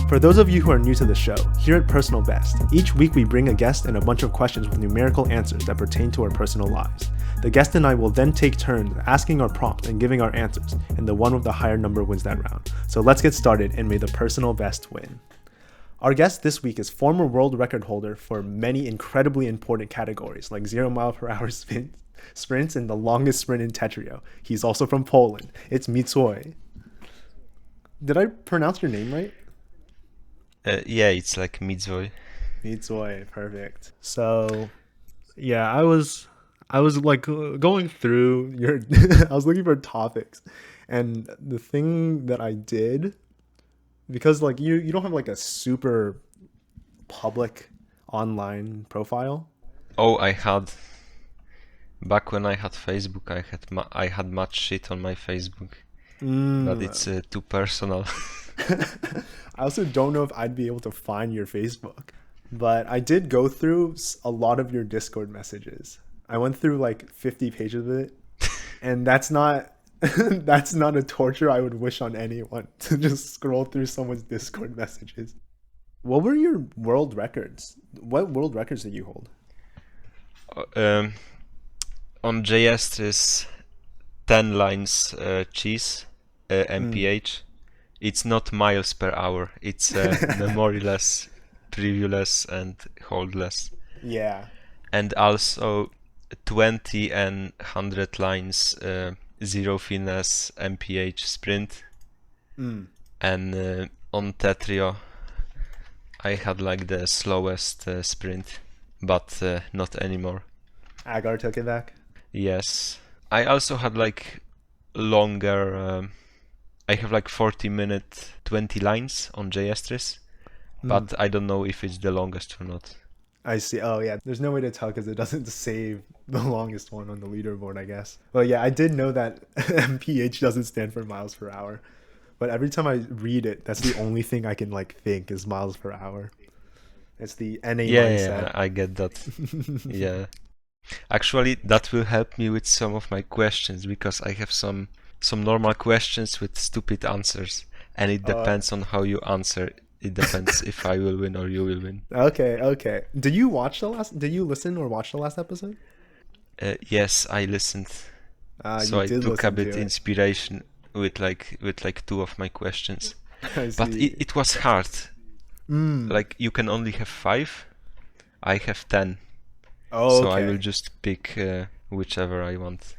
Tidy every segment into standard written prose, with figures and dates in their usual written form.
For those of you who are new to the show, here at Personal Best, each week we bring a guest and a bunch of questions with numerical answers that pertain to our personal lives. The guest and I will then take turns asking our prompts and giving our answers, and the one with the higher number wins that round. So let's get started, and may the personal best win. Our guest this week is former world record holder for many incredibly important categories like 0 mile per hour sprints and the longest sprint in Tetrio. He's also from Poland. It's Micwoj. Did I pronounce your name right? Yeah, it's like Micwoj. Micwoj, perfect. So, yeah, I was like going through your I was looking for topics, and the thing that I did, because like you don't have like a super public online profile. Oh, I had back when I had Facebook, I had much shit on my Facebook, but it's too personal. I also don't know if I'd be able to find your Facebook, but I did go through a lot of your Discord messages. I went through like 50 pages of it, and that's not that's not a torture I would wish on anyone, to just scroll through someone's Discord messages. What were your world records? What world records did you hold? On JS there's 10 lines cheese mph. It's not miles per hour. It's memoryless, previewless, and holdless. Yeah. And also 20 and 100 lines 0 finesse mph sprint. And on Tetrio I had like the slowest sprint, but not anymore. Agar took it back? Yes. I also had like longer I have like 40-minute 20 lines on JS, but I don't know if it's the longest or not. I see. Oh yeah, there's no way to tell because it doesn't save the longest one on the leaderboard, I guess. Well, yeah, I did know that MPH doesn't stand for miles per hour, but every time I read it, that's the only thing I can like think is miles per hour. It's the NA mindset. Yeah, I get that. Yeah. Actually, that will help me with some of my questions, because I have some normal questions with stupid answers, and it depends on how you answer. It depends if I will win or you will win. Okay. Did you listen or watch the last episode? Yes, I listened. So I took a bit inspiration with like 2 of my questions. But it was hard. Like you can only have 5. I have 10. Oh, so okay. I will just pick whichever I want.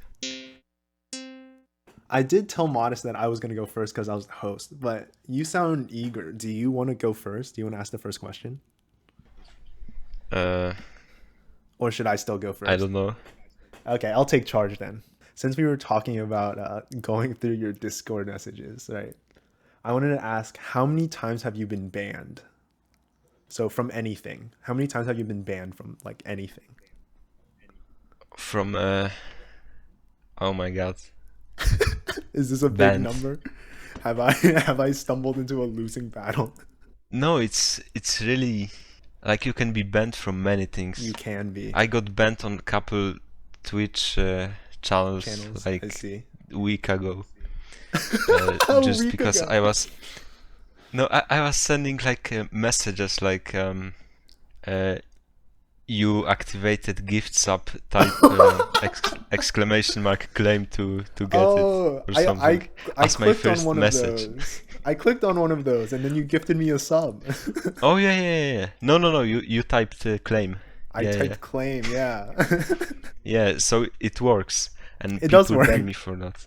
I did tell Modest that I was going to go first because I was the host, but you sound eager. Do you want to go first? Do you want to ask the first question? Or should I still go first? I don't know. Okay, I'll take charge then. Since we were talking about going through your Discord messages, right? I wanted to ask, how many times have you been banned? So from anything. How many times have you been banned from like anything? From oh my god. Is this a big number? Have I stumbled into a losing battle? No, it's really like you can be banned from many things. You can be. I got banned on a couple Twitch channels like a week ago. Just because I was sending like messages like you activated gift sub type exclamation mark claim to get it or something. I clicked on one of those. I clicked on one of those and then you gifted me a sub. Oh yeah. No. You typed claim. I typed claim. Yeah. Yeah. So it works, and it does work. Ban me for that.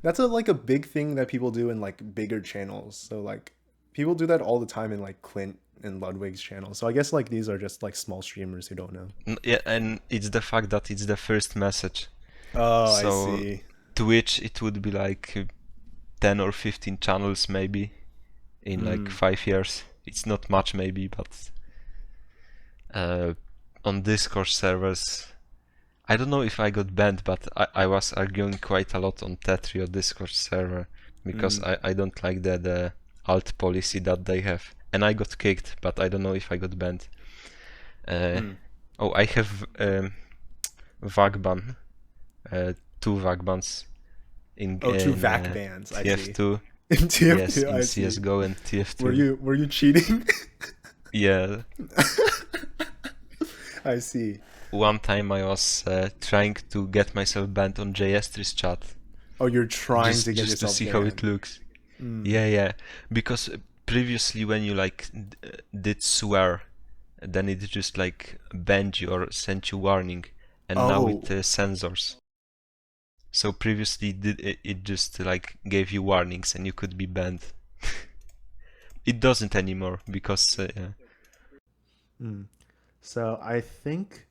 That's like a big thing that people do in like bigger channels. So like people do that all the time in like Clint and Ludwig's channel. So I guess like these are just like small streamers who don't know. Yeah, and it's the fact that it's the first message. Oh, so I see. Twitch, it would be like 10 or 15 channels maybe in like 5 years. It's not much maybe, but on Discord servers, I don't know if I got banned, but I was arguing quite a lot on Tetrio Discord server because I don't like the alt policy that they have. And I got kicked, but I don't know if I got banned. Oh, I have VAC ban, 2 VAC bans. Two VAC bans. I see. TF2, In Yes, TF2, in I see. CS:GO and TF2. Were you cheating? Yeah. I see. One time I was trying to get myself banned on JS3's chat, Oh, you're trying to get just to yourself see how it banned. looks. Mm. Yeah, yeah. Because previously when you like did swear, then it just like banned you or sent you warning, and now it Oh, censors. So previously it just like gave you warnings and you could be banned. It doesn't anymore because yeah. mm. So I think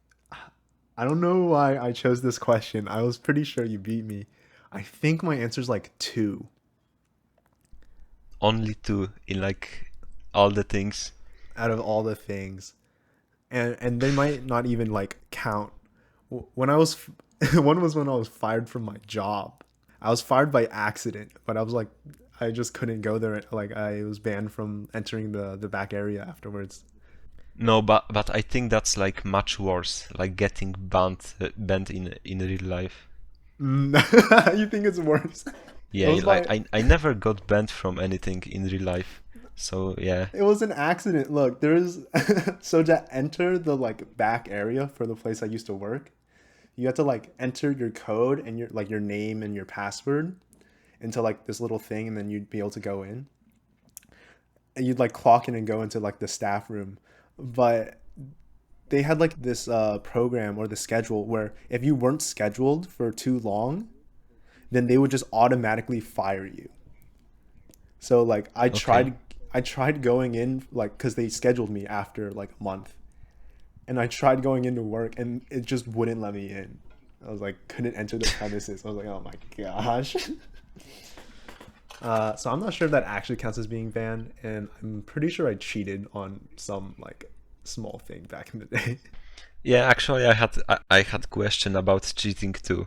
I don't know why I chose this question. I was pretty sure you beat me. I think my answer is like two Only two in like all the things. out of all the things, and they might not even like count. When I was one was when I was fired from my job. I was fired by accident, but I was like I just couldn't go there. Like I was banned from entering the back area afterwards. No, but I think that's like much worse, like getting banned in real life. You think it's worse? It Yeah, was like by I never got banned from anything in real life. So yeah. It was an accident. Look, there's so to enter the like back area for the place I used to work, you have to like enter your code and your name and your password into like this little thing, and then you'd be able to go in. And you'd like clock in and go into like the staff room. But they had like this program or the schedule where if you weren't scheduled for too long, then they would just automatically fire you. So like Okay. I tried going in like cuz they scheduled me after like a month. And I tried going into work and it just wouldn't let me in. I was like couldn't enter the premises. I was like, "Oh my gosh." So I'm not sure if that actually counts as being banned, and I'm pretty sure I cheated on some like small thing back in the day. Yeah, actually I had question about cheating too.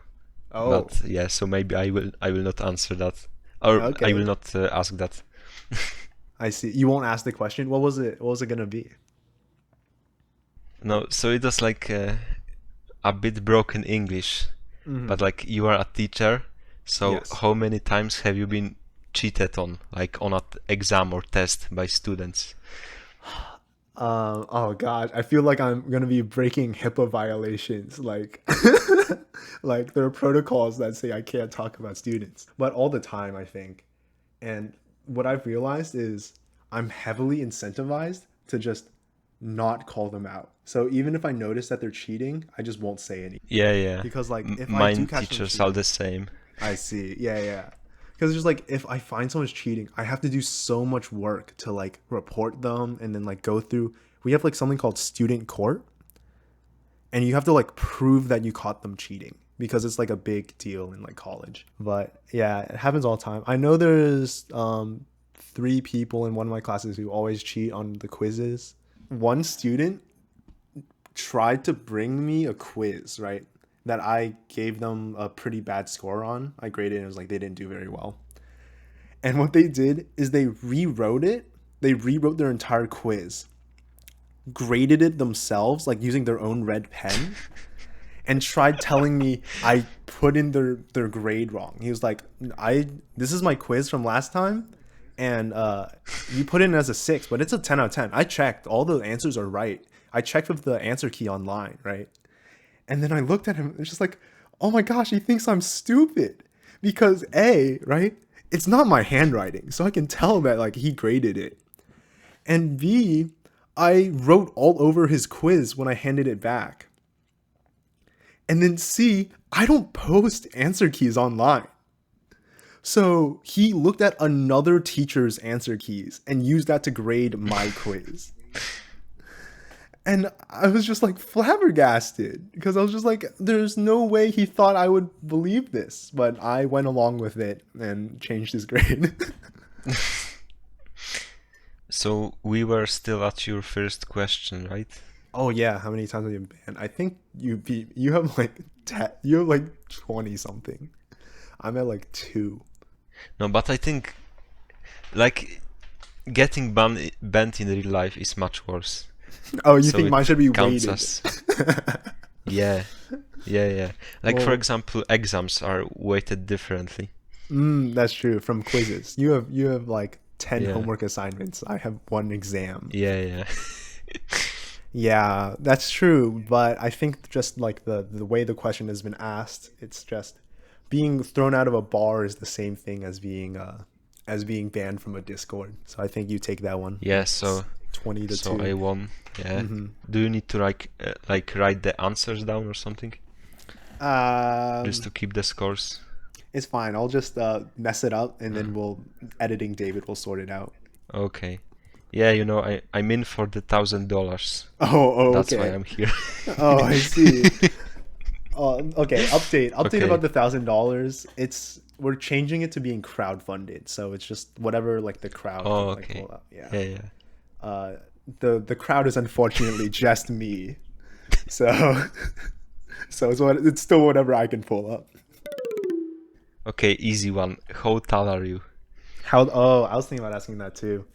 Oh, But yeah, so maybe I will not answer that. Or I will okay. not ask that. I see. You won't ask the question. What was it? What was it gonna be? No, so it was like a bit broken English, but Mm-hmm. like you are a teacher, so Yes. how many times have you been cheated on, like on an exam or test by students? Oh God, I feel like I'm gonna be breaking HIPAA violations. Like, like there are protocols that say I can't talk about students, but all the time I think. And what I've realized is I'm heavily incentivized to just not call them out. So even if I notice that they're cheating, I just won't say anything Yeah, yeah. because like if I do Mine catch them teachers are cheating, the same. I see. Yeah, yeah. Because it's just like if I find someone's cheating, I have to do so much work to like report them and then like go through. We have like something called student court, and you have to like prove that you caught them cheating because it's like a big deal in like college. But yeah, it happens all the time. I know there's three people in one of my classes who always cheat on the quizzes. One student tried to bring me a quiz, right? That I gave them a pretty bad score on. I graded it and it was like they didn't do very well. And what they did is they rewrote it. They rewrote their entire quiz, graded it themselves, like using their own red pen, and tried telling me I put in their grade wrong. He was like, "I this is my quiz from last time, and you put in as a 6, but it's a 10 out of 10. I checked, all the answers are right. I checked with the answer key online, right?" And then I looked at him. It's just like, "Oh my gosh, he thinks I'm stupid because A, right? It's not my handwriting, so I can tell that like he graded it, and B, I wrote all over his quiz when I handed it back." And then C, I don't post answer keys online. So he looked at another teacher's answer keys and used that to grade my quiz. And I was just like flabbergasted because I was just like, there's no way he thought I would believe this. But I went along with it and changed his grade. So we were still at your first question, right? Oh yeah, how many times have you been banned? I think you have like you have like 20 something. I'm at like 2. No, but I think like getting banned in real life is much worse. Oh, you So think mine it should be counts weighted? as yeah, yeah, yeah. Like for Well, example, exams are weighted differently. That's true. From quizzes, you have like 10 Yeah, homework assignments. I have one exam. yeah, yeah. Yeah, that's true. But I think just like the way the question has been asked, it's just being thrown out of a bar is the same thing as being banned from a Discord. So I think you take that one. Yeah, It's 20 to so I 2. won. Yeah. Mm-hmm. Do you need to like write the answers down or something just Um, to keep the scores? it's fine. I'll just mess it up and Uh, then editing David will sort it out. okay. Yeah, I'm in for the $1,000. Oh, That's why okay. I'm here. Oh, I see. Okay. Update Okay. about the $1,000. We're changing it to being crowdfunded, so it's just whatever like the crowd can Oh, like okay. pull up. Yeah. Yeah, yeah. The crowd is unfortunately just me, so it's still whatever I can pull up. Okay, easy one. How tall are you? I was thinking about asking that too.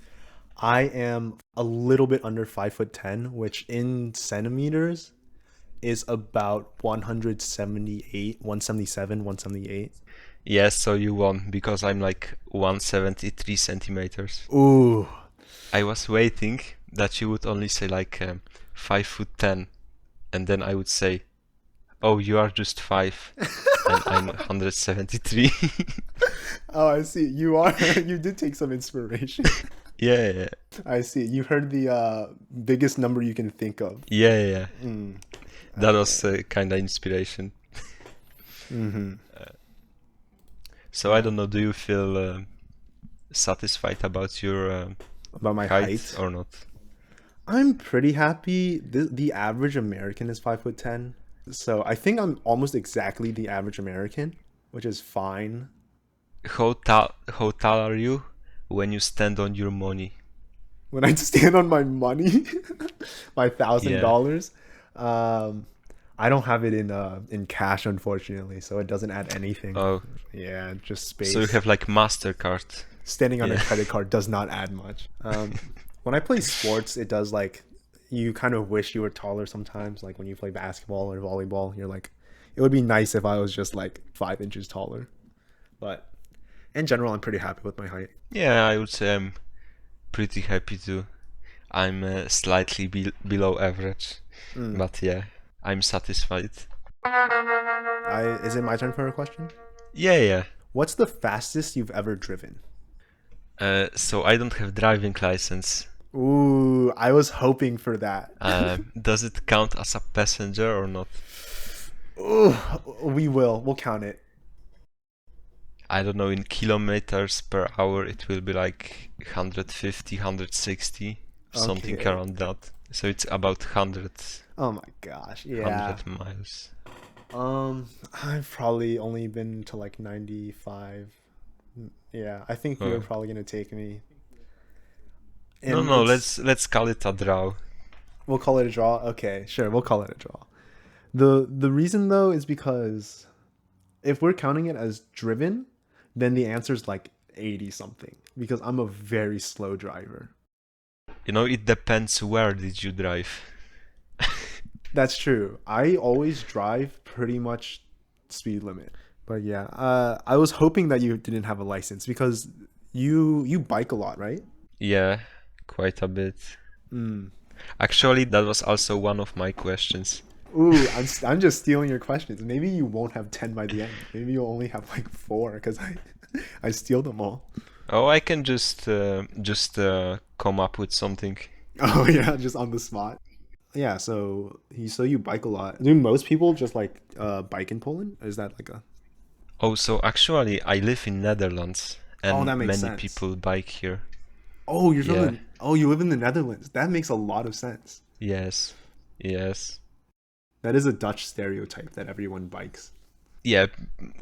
I am a little bit under 5'10", which in centimeters is about 178, 177, 178. Yes, so you won because I'm like 173 centimeters. Ooh. I was waiting that you would only say like 5'10", and then I would say, "Oh, you are just 5, and I'm 173." Oh, I see. You did take some inspiration. Yeah, yeah, I see. You heard the biggest number you can think of. yeah, yeah, yeah. Mm, That okay. was kind of inspiration. Mm-hmm. So I don't know. Do you feel satisfied about your About my height height, or not? I'm pretty happy. The average American is 5'10", so I think I'm almost exactly the average American, which is fine. How tall are you when you stand on your money? When I stand on my money, my thousand Yeah. dollars, um, I don't have it in cash, unfortunately, so it doesn't add anything. Oh, Yeah, just so you space. have like Mastercard. Standing on a Yeah. credit card does not add much. When I play sports, it does like you kind of wish you were taller sometimes. Like when you play basketball or volleyball, you're like, it would be nice if I was just like 5 inches taller. But in general, I'm pretty happy with my height. Yeah, I would say I'm pretty happy too. I'm slightly below average, Mm. but yeah, I'm satisfied. Is it my turn for a question? Yeah, yeah. What's the fastest you've ever driven? So I don't have driving license. Ooh, I was hoping for that. Does it count as a passenger or not? Ooh, we'll count it. I don't know, in kilometers per hour it will be like 150, 160, something Okay. around that. So it's about 100, Oh my gosh. Yeah. 100 miles. I've probably only been to like 95. Yeah, I think you're Oh. probably gonna take me. No, And no, let's call it a draw. we'll call it a draw. Okay, sure, we'll call it a draw. The reason though is because if we're counting it as driven, then the answer's like 80 something because I'm a very slow driver. It depends where did you drive. That's true. I always drive pretty much speed limit. But yeah, I was hoping that you didn't have a license because you bike a lot, right? Yeah, quite a bit. Mm. Actually, that was also one of my questions. Ooh, I'm just stealing your questions. Maybe you won't have 10 by the end. Maybe you'll only have like 4 because I steal them all. Oh, I can just come up with something. Oh yeah, just on the spot. Yeah, so you bike a lot. Do most people just like bike in Poland? Is that like a Oh, so actually, I live in Netherlands, Oh, and that makes many sense. people bike here. Yeah. You live in the Netherlands. That makes a lot of sense. Yes. Yes. That is a Dutch stereotype that everyone bikes. Yeah,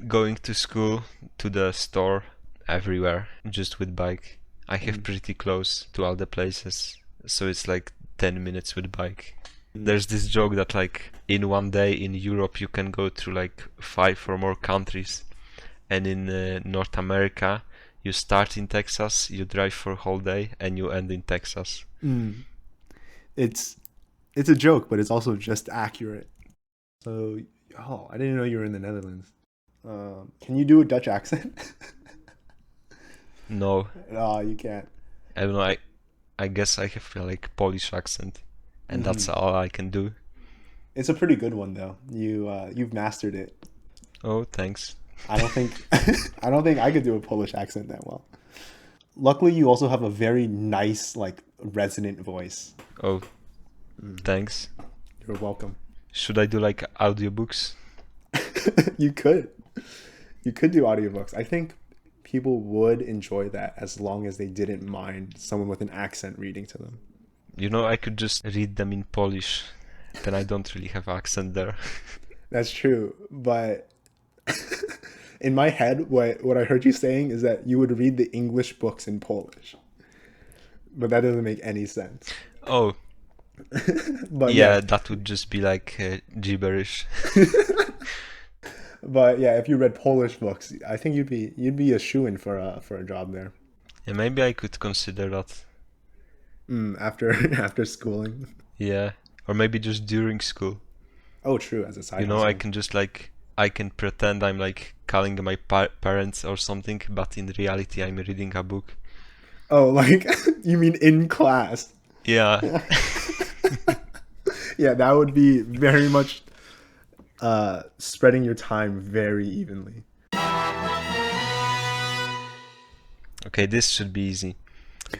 going to school, to the store, everywhere, just with bike. I have Mm. pretty close to all the places, so it's like 10 minutes with bike. Mm. There's this joke that like in one day in Europe you can go through like 5 or more countries, and in North America you start in Texas, you drive for a whole day, and you end in Texas. Mm. It's it's a joke, but it's also just accurate. So, I didn't know you were in the Netherlands. Can you do a Dutch accent? No, Oh, you can't. I don't know. I guess I have like Polish accent, and that's all I can do. It's a pretty good one though. You've mastered it. Oh, thanks. I don't think I don't think I could do a Polish accent that well. Luckily, you also have a very nice, like, resonant voice. Oh, thanks. You're welcome. Should I do like audiobooks? You could. You could do audiobooks. I think people would enjoy that as long as they didn't mind someone with an accent reading to them. You know, I could just read them in Polish. Then I don't really have accent there. That's true, but in my head, what I heard you saying is that you would read the English books in Polish. But that doesn't make any sense. Oh, But yeah, that would just be like gibberish. But yeah, if you read Polish books, I think you'd be a shoo-in for a job there. Yeah, maybe I could consider that. After schooling. Yeah, or maybe just during school. Oh, true. As a side You know, hustle. I can just like I can pretend I'm like calling my parents or something, but in reality I'm reading a book. Oh, like you mean in class? Yeah. Yeah, that would be very much spreading your time very evenly. Okay, this should be easy.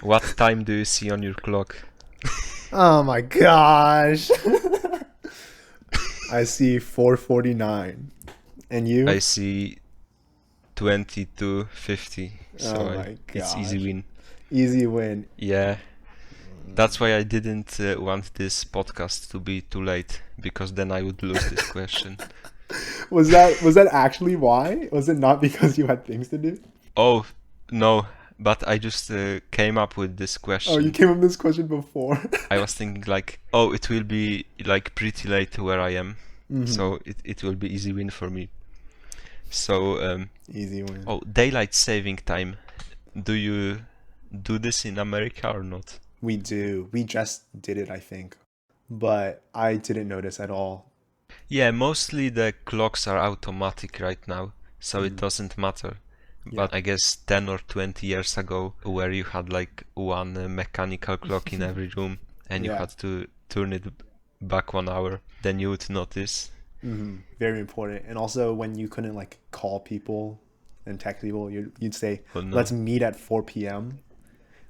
What time do you see on your clock? Oh my gosh. I see 4:49. And you? I see 22:50. So Oh my it's easy gosh. win. Easy win. Yeah. That's why I didn't want this podcast to be too late, because then I would lose this question. Was that actually why? Was it not because you had things to do? Oh, no, but I just came up with this question. Oh, you came up with this question before. I was thinking like, oh, it will be like pretty late where I am, so it will be easy win for me. So, Easy win. oh, daylight saving time. Do you do this in America or not? We do. We just did it, I think. But I didn't notice at all. Yeah, mostly the clocks are automatic right now, so it doesn't matter. But I guess 10 or 20 years ago, where you had like one mechanical clock in every room and you Yeah. had to turn it back 1 hour, then you would notice. Very important. And also when you couldn't like call people and text people, you'd say, Oh, no. let's meet at 4 p.m.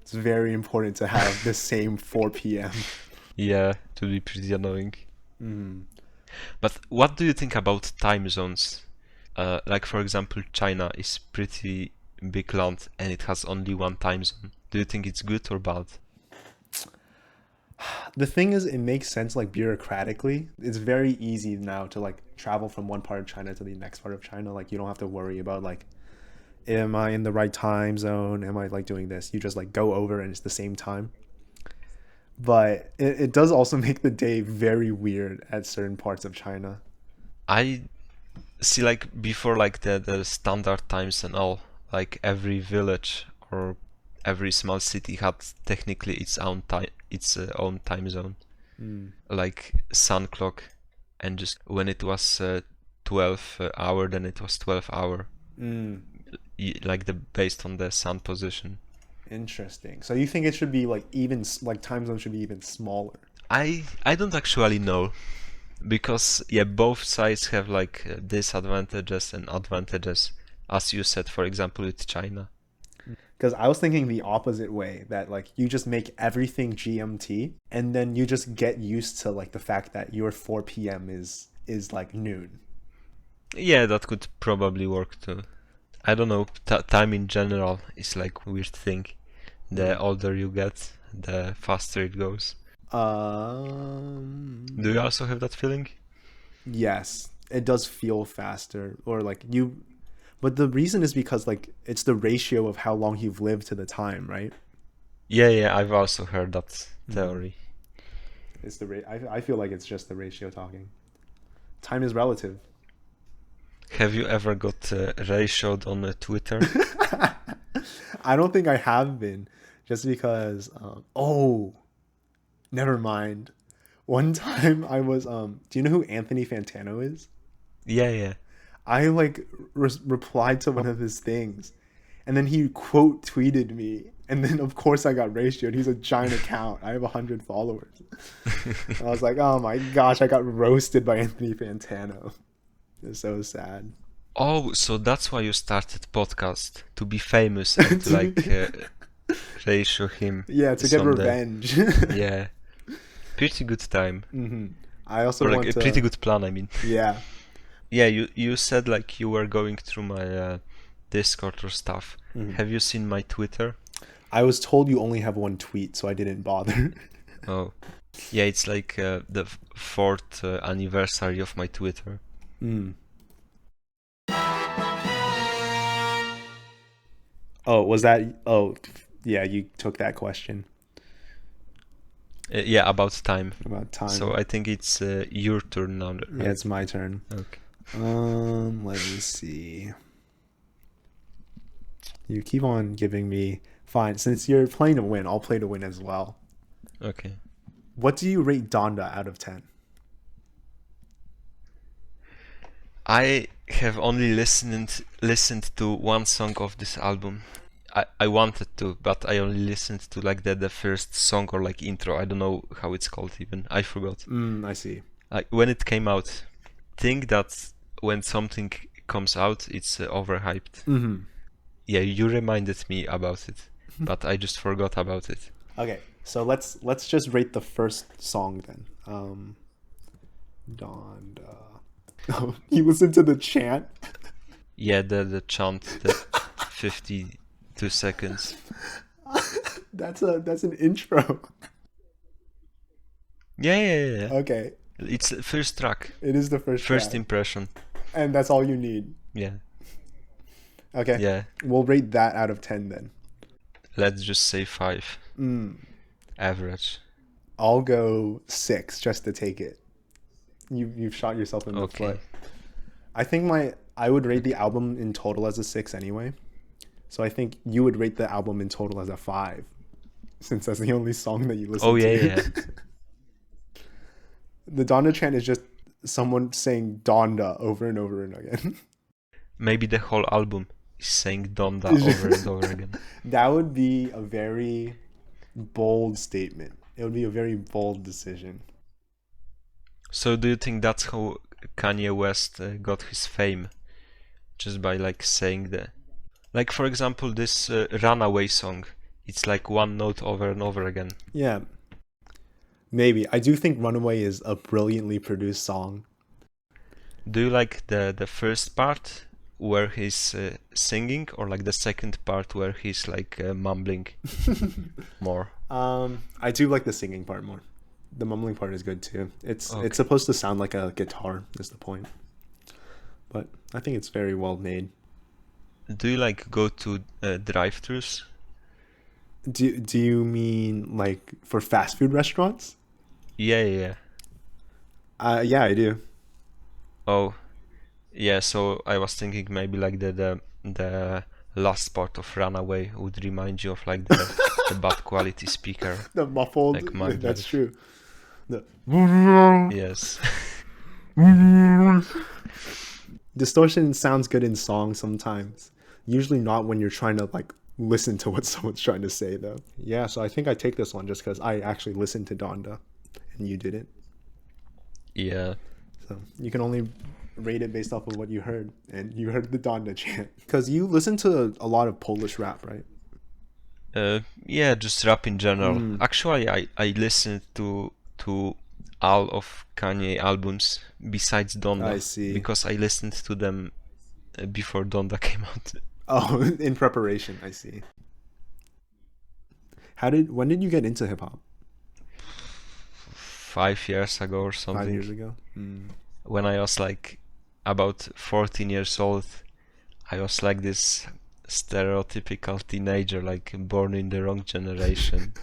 It's very important to have the same 4 p.m. Yeah, it would be pretty annoying. But what do you think about time zones? Like for example, China is pretty big land and it has only one time zone. Do you think it's good or bad? The thing is, it makes sense like bureaucratically. It's very easy now to like travel from one part of China to the next part of China. Like you don't have to worry about like, am I in the right time zone? Am I like doing this? You just like go over and it's the same time. But it does also make the day very weird at certain parts of China. I see like before like the standard times and all, like every village or every small city had technically its own time zone. Like sun clock, and just when it was 12 hour, then it was 12 hour. Like based on the sun position. Interesting. So you think it should be like even like time zone should be even smaller? I don't actually know, because yeah, both sides have like disadvantages and advantages, as you said, for example, with China. Because I was thinking the opposite way, that like you just make everything GMT and then you just get used to like the fact that your 4 p.m. is like noon. Yeah, that could probably work too. I don't know, time in general is like a weird thing. The older you get, the faster it goes. Do you also have that feeling? Yes, it does feel faster, or like you, but the reason is because like it's the ratio of how long you've lived to the time, right? Yeah, I've also heard that theory. It's the I feel like it's just the ratio talking. Time is relative. Have you ever got ratioed on Twitter? I don't think I have been, just because. Oh, never mind. One time I was. Do you know who Anthony Fantano is? Yeah. I like replied to one of his things, And then he quote tweeted me. And then, of course, I got ratioed. He's a giant account. I have 100 followers. I was like, oh my gosh, I got roasted by Anthony Fantano. It's so sad. Oh, so that's why you started podcast, to be famous and to like ratio him. Yeah, to get someday. revenge. Yeah. Pretty good time. Mm-hmm. I also Or want like to... a pretty good plan, I mean. Yeah. Yeah, you said like you were going through my Discord or stuff. Mm-hmm. Have you seen my Twitter? I was told you only have one tweet, so I didn't bother. Oh. Yeah, it's like the 4th anniversary of my Twitter. Mm. Oh, was that... Oh, yeah, you took that question. Yeah, about time. About time. So I think it's your turn now. Right? Yeah, it's my turn. Okay. Let me see. You keep on giving me... Fine, since you're playing to win, I'll play to win as well. Okay. What do you rate Donda out of 10? I have only listened to one song of this album. I wanted to, but I only listened to like the first song or like intro. I don't know how it's called even. I forgot. I see. Like when it came out, think that when something comes out, it's overhyped. Mm-hmm. Yeah, you reminded me about it, but I just forgot about it. Okay, so let's just rate the first song then. Donda. Oh, you listen to the chant? Yeah, the chant, the 52 seconds. That's an intro. Yeah. Okay. It's the first track. It is the first track. Impression. And that's all you need. Yeah. Okay. Yeah. We'll rate that out of 10 then. Let's just say 5. Average. I'll go 6 just to take it. You've shot yourself in the foot. I think I would rate the album in total as a 6 anyway. So I think you would rate the album in total as a 5, since that's the only song that you listen to. Oh yeah. The Donda chant is just someone saying Donda over and over and again. Maybe the whole album is saying Donda over and over again. That would be a very bold statement. It would be a very bold decision. So do you think that's how Kanye West got his fame? Just by like saying the... Like for example this Runaway song. It's like one note over and over again. Yeah. Maybe. I do think Runaway is a brilliantly produced song. Do you like the first part where he's singing, or like the second part where he's like mumbling more? I do like the singing part more. The mumbling part is good too. It's supposed to sound like a guitar is the point. But I think it's very well made. Do you like go to drive-thrus? Do you mean like for fast food restaurants? Yeah. Yeah, I do. Oh, yeah. So I was thinking maybe like the last part of Runaway would remind you of like the bad quality speaker. The muffled. Like that's true. Yes. Distortion sounds good in songs sometimes. Usually not when you're trying to like listen to what someone's trying to say though. Yeah, so I think I take this one just because I actually listened to Donda and you didn't. Yeah. So you can only rate it based off of what you heard, and you heard the Donda chant. Because you listen to a lot of Polish rap, right? Yeah, just rap in general. Actually, I listened to all of Kanye albums besides Donda. I see. Because I listened to them before Donda came out. Oh, in preparation, I see. When did you get into hip hop? 5 years ago or something. 5 years ago? When I was like about 14 years old, I was like this stereotypical teenager, like born in the wrong generation.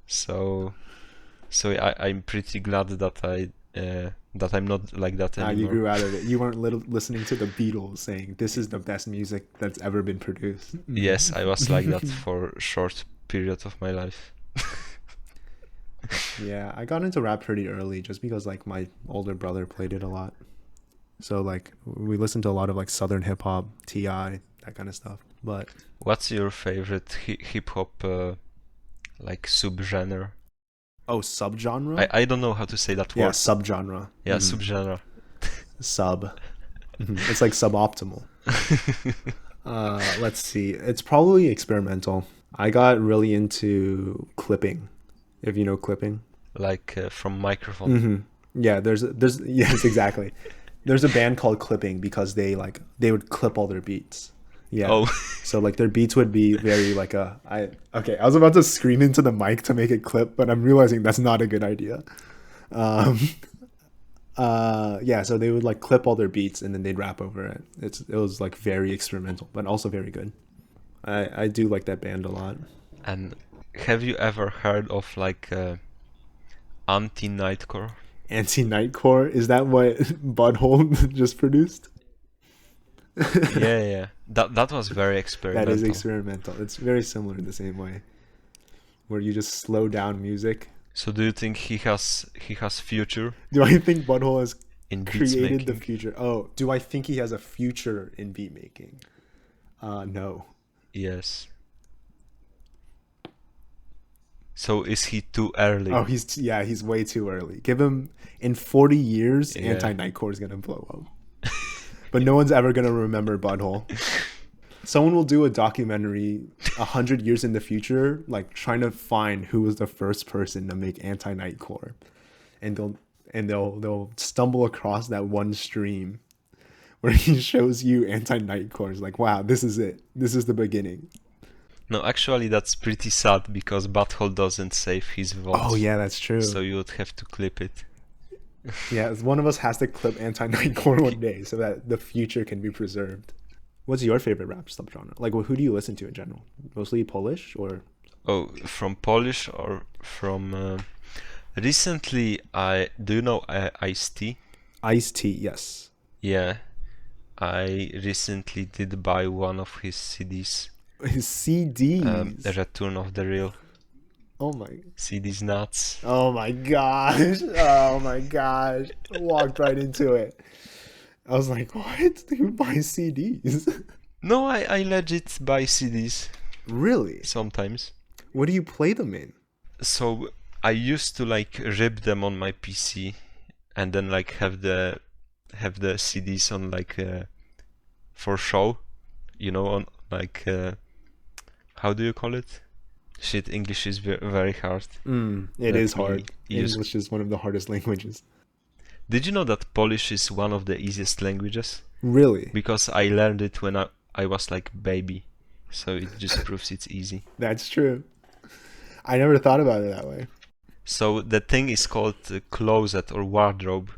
So I'm pretty glad that I'm not like that anymore. You grew out of it. You weren't listening to the Beatles saying this is the best music that's ever been produced. Yes, I was like that for a short period of my life. Yeah, I got into rap pretty early just because like my older brother played it a lot. So like we listened to a lot of like Southern hip hop, T.I., that kind of stuff. But What's your favorite hip hop like subgenre? oh, subgenre? I don't know how to say that Yeah, word. subgenre. Yeah, subgenre. Sub. It's like suboptimal. Let's see. It's probably experimental. I got really into clipping, if you know clipping. Like from microphone. Yeah, there's yes, exactly. There's a band called Clipping because they would clip all their beats. Yeah. Oh. So like their beats would be very like I was about to scream into the mic to make it clip, but I'm realizing that's not a good idea. Um yeah, so they would like clip all their beats and then they'd rap over it. It was like very experimental, but also very good. I do like that band a lot. And have you ever heard of like anti-nightcore? Anti-nightcore, is that what Butthole just produced? Yeah. That was very experimental. That is experimental. It's very similar in the same way, where you just slow down music. So do you think he has future Do I think Butthole has in beats created the making? future? Oh, do I think he has a future in beat making? No. Yes. So is he too early? Oh, he's way too early. Give him in 40 years, Yeah. anti-nightcore is gonna blow up. But no one's ever gonna remember Butthole. Someone will do a documentary 100 years in the future, like trying to find who was the first person to make anti-nightcore, and they'll stumble across that one stream where he shows you anti-nightcore. It's like, wow, this is it. This is the beginning. No, actually that's pretty sad because Butthole doesn't save his voice. Oh yeah, that's true. So you would have to clip it. Yeah, one of us has to clip anti-nightcore one day so that the future can be preserved. What's your favorite rap subgenre? Like, who do you listen to in general? Mostly Polish or? Oh, from Polish or from... recently, do you know Ice-T? Ice-T, yes. Yeah, I recently did buy one of his CDs. His CDs? The Return of the Real. Oh my. CDs nuts. Oh my gosh. Oh my gosh. Walked right into it. I was like, what? Who buys CDs? No, I legit buy CDs. Really? Sometimes. What do you play them in? So I used to like rip them on my PC and then like have the CDs on like for show, you know, on like how do you call it? Shit, English is very hard. It is hard. use- English is one of the hardest languages. Did you know that Polish is one of the easiest languages? Really? Because I learned it when I was like baby, so it just proves it's easy. That's true. I never thought about it that way. So the thing is called closet or wardrobe.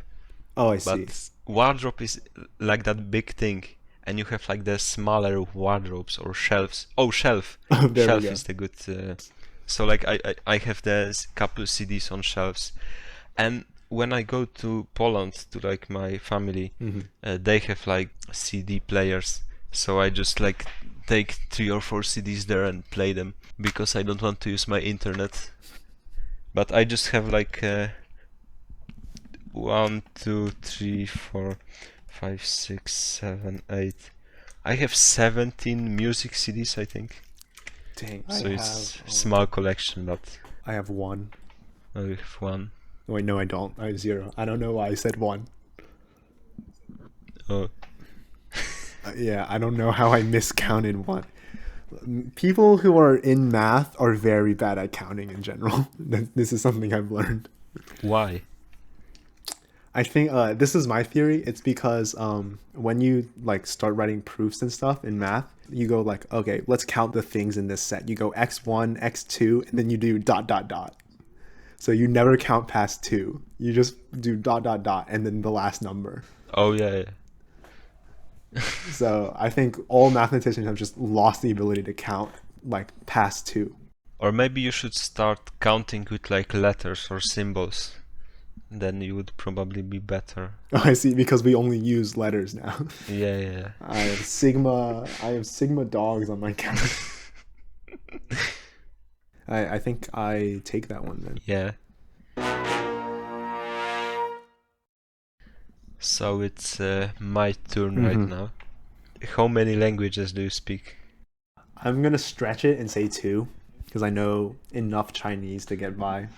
Oh, I see. But wardrobe is like that big thing, and you have like the smaller wardrobes or shelves. Oh, shelf. There we Shelf go. is the good. So like I have the couple CDs on shelves, and when I go to Poland to like my family, they have like CD players. So I just like take 3 or 4 CDs there and play them because I don't want to use my internet. But I just have like 1, 2, 3, 4, 5, 6, 7, 8. I have 17 music CDs, I think. Dang. So it's small collection, but I have one. I have one. Wait, no, I don't. I have 0. I don't know why I said 1. Oh, Yeah, I don't know how I miscounted 1. People who are in math are very bad at counting in general. This is something I've learned. why? I think this is my theory. It's because when you like start writing proofs and stuff in math, you go like, okay, let's count the things in this set. You go x1, x2, and then you do ... So you never count past 2. You just do ... and then the last number. Oh yeah. So I think all mathematicians have just lost the ability to count like past 2. Or maybe you should start counting with like letters or symbols. Then you would probably be better. Oh, I see, because we only use letters now. Yeah. I have sigma dogs on my count. I think I take that one then. Yeah. So it's my turn right now. How many languages do you speak? I'm gonna stretch it and say 2 because I know enough Chinese to get by.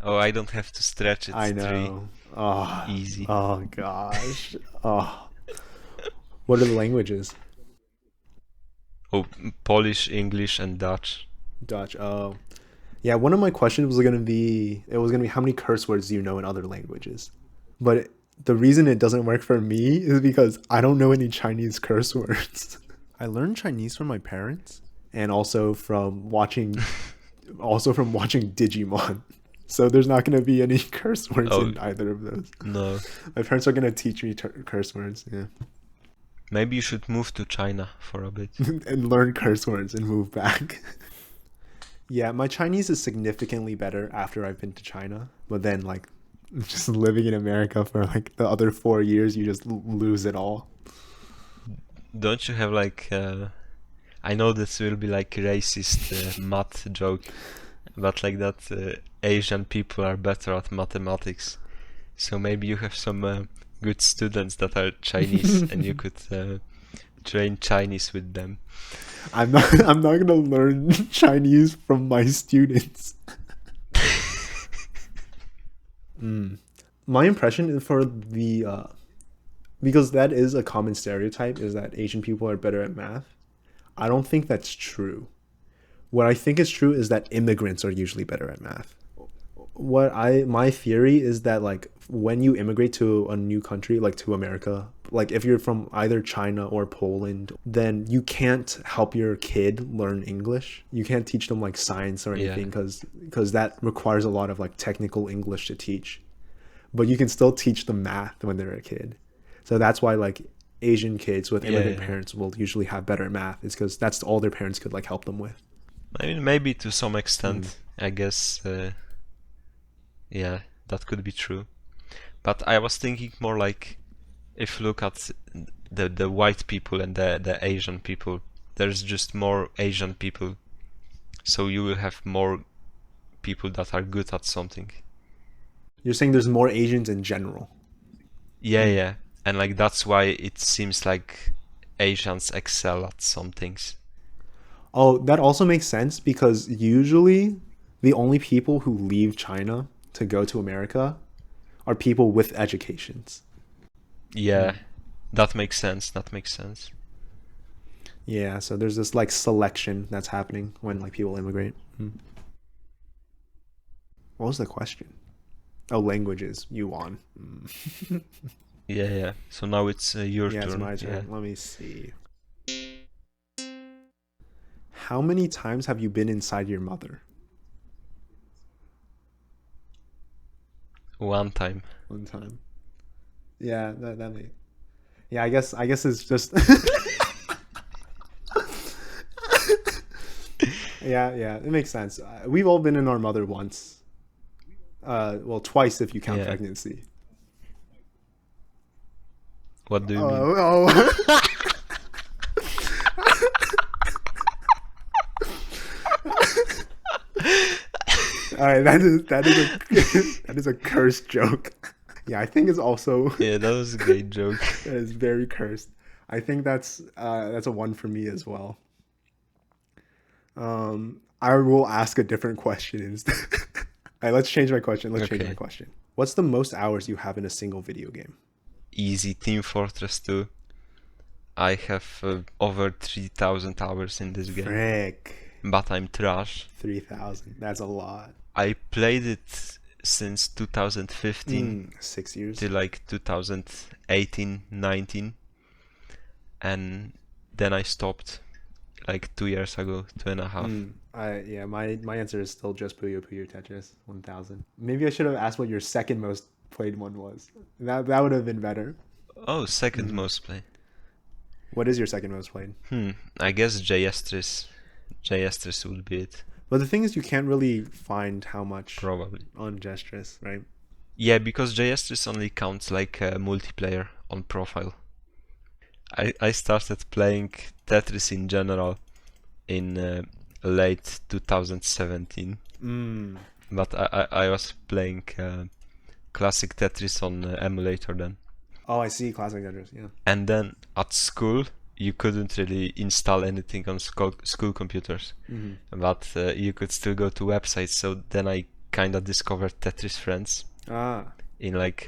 Oh, I don't have to stretch it. I 3. know. Oh, Easy. oh gosh. Oh, what are the languages? Oh, Polish, English, and Dutch. Dutch. Oh, yeah. One of my questions was gonna be how many curse words do you know in other languages? But the reason it doesn't work for me is because I don't know any Chinese curse words. I learned Chinese from my parents and also from watching Digimon. So there's not going to be any curse words Oh, in either of those. no. My parents are going to teach me curse words, yeah, Maybe you should move to China for a bit. and learn curse words and move back. Yeah, my Chinese is significantly better after I've been to China, but then like just living in America for like the other 4 years, you just lose it all. Don't you have like I know this will be like racist math joke, but like that Asian people are better at mathematics. So maybe you have some good students that are Chinese and you could train Chinese with them. I'm not gonna learn Chinese from my students. My impression for the because that is a common stereotype, is that Asian people are better at math. I don't think that's true. What I think is true is that immigrants are usually better at math. My theory is that like when you immigrate to a new country, like to America, like if you're from either China or Poland, then you can't help your kid learn English. You can't teach them like science or Yeah. anything because that requires a lot of like technical English to teach. But you can still teach them math when they're a kid. So that's why like Asian kids with immigrant Yeah. parents will usually have better at math, is because that's all their parents could like help them with. I mean, maybe to some extent, I guess, yeah, that could be true. But I was thinking more like, if you look at the white people and the Asian people, there's just more Asian people, so you will have more people that are good at something. You're saying there's more Asians in general. Yeah, yeah, and like that's why it seems like Asians excel at some things. Oh, that also makes sense because usually the only people who leave China to go to America are people with educations. Yeah, that makes sense. That makes sense. Yeah, so there's this like selection that's happening when like people immigrate. What was the question? Oh, languages. You won. Yeah, yeah. So now it's your Yeah, turn. it's my turn. Yeah. Let me see. How many times have you been inside your mother? One time. One time. Yeah, that may. Yeah, I guess it's just. Yeah, it makes sense. We've all been in our mother once. Well, twice if you count Yeah. pregnancy. What do you mean? Oh. All right, that is a cursed joke. Yeah, I think it's also Yeah, that was a great joke. it's very cursed. I think that's a 1 for me as well. I will ask a different question instead. All right, let's change my question. Okay. What's the most hours you have in a single video game? Easy. Team Fortress 2. I have over 3,000 hours in this game, Frick. but I'm trash. 3,000. That's a lot. I played it since 2015 6 years. to like 2018, 19, and then I stopped like 2 years ago, 2.5. My answer is still just Puyo Puyo Tetris 1,000. Maybe I should have asked what your second most played one was. That would have been better. Oh, second most play. What is your second most played? I guess J-Estris would be it. But the thing is, you can't really find how much Probably. on Gestress, right? Yeah, because J-Estris only counts like multiplayer on profile. I started playing Tetris in general in late 2017, but I was playing classic Tetris on emulator then. Oh, I see. Classic Tetris, yeah. And then at school, you couldn't really install anything on school computers, but you could still go to websites. So then I kind of discovered Tetris Friends in like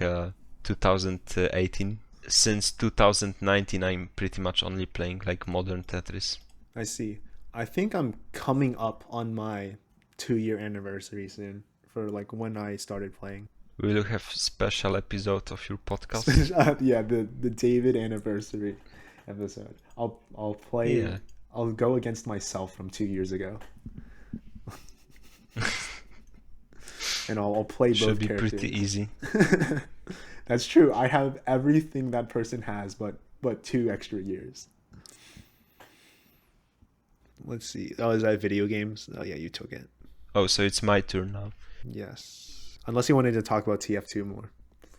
2018. Since 2019, I'm pretty much only playing like modern Tetris. I see. I think I'm coming up on my 2-year anniversary soon for like when I started playing. Will you have special episode of your podcast? Yeah, the David anniversary episode. I'll play. Yeah. I'll go against myself from 2 years ago. And I'll play both Should be characters. pretty easy. That's true. I have everything that person has, but 2 extra years. Let's see. Oh, is that video games? Oh yeah, you took it. Oh, so it's my turn now. Yes. Unless you wanted to talk about TF2 more.